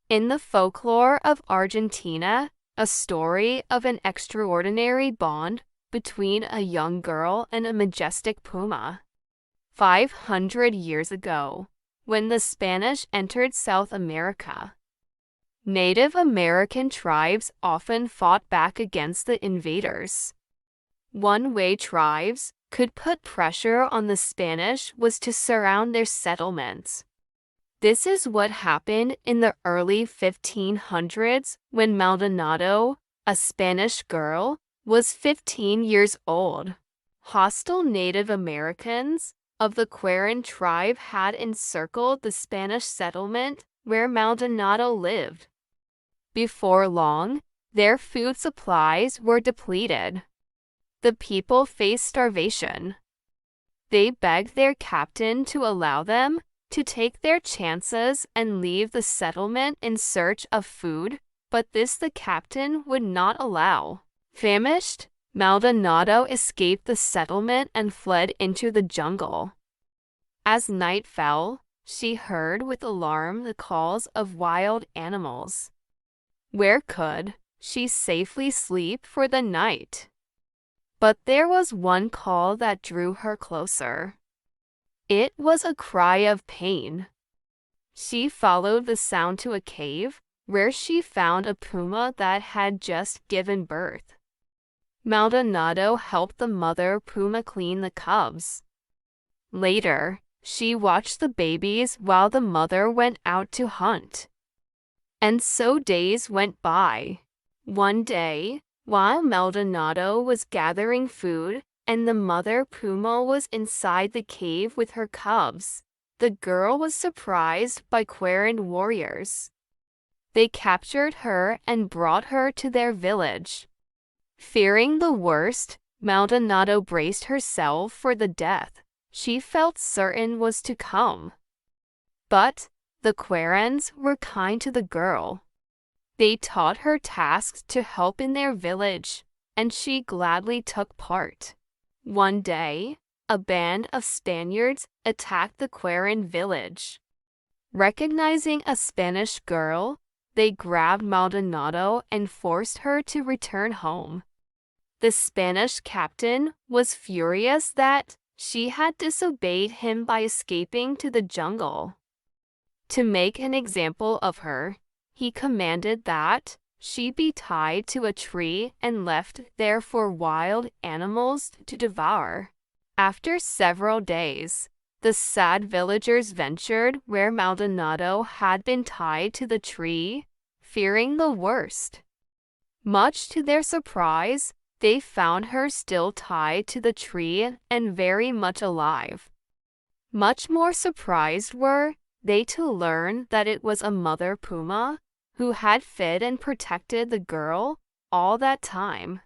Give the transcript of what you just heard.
In the folklore of Argentina, a story of an extraordinary bond between a young girl and a majestic puma. 500 years ago, when the Spanish entered South America, Native American tribes often fought back against the invaders. One way tribes could put pressure on the Spanish was to surround their settlements. This is what happened in the early 1500s when Maldonado, a Spanish girl, was 15 years old. Hostile Native Americans of the Queran tribe had encircled the Spanish settlement where Maldonado lived. Before long, their food supplies were depleted. The people faced starvation. They begged their captain to allow them to take their chances and leave the settlement in search of food, but this the captain would not allow. Famished, Maldonado escaped the settlement and fled into the jungle. As night fell, she heard with alarm the calls of wild animals. Where could she safely sleep for the night? But there was one call that drew her closer. It was a cry of pain. She followed the sound to a cave, where she found a puma that had just given birth. Maldonado helped the mother puma clean the cubs. Later, she watched the babies while the mother went out to hunt. And so days went by. One day, while Maldonado was gathering food and the mother puma was inside the cave with her cubs, the girl was surprised by Queran warriors. They captured her and brought her to their village. Fearing the worst, Maldonado braced herself for the death she felt certain was to come. But the Querans were kind to the girl. They taught her tasks to help in their village, and she gladly took part. One day, a band of Spaniards attacked the Queran village. Recognizing a Spanish girl, they grabbed Maldonado and forced her to return home. The Spanish captain was furious that she had disobeyed him by escaping to the jungle. To make an example of her, he commanded that she be tied to a tree and left there for wild animals to devour. After several days, the sad villagers ventured where Maldonado had been tied to the tree, fearing the worst. Much to their surprise, they found her still tied to the tree and very much alive. Much more surprised were they to learn that it was a mother puma who had fed and protected the girl all that time.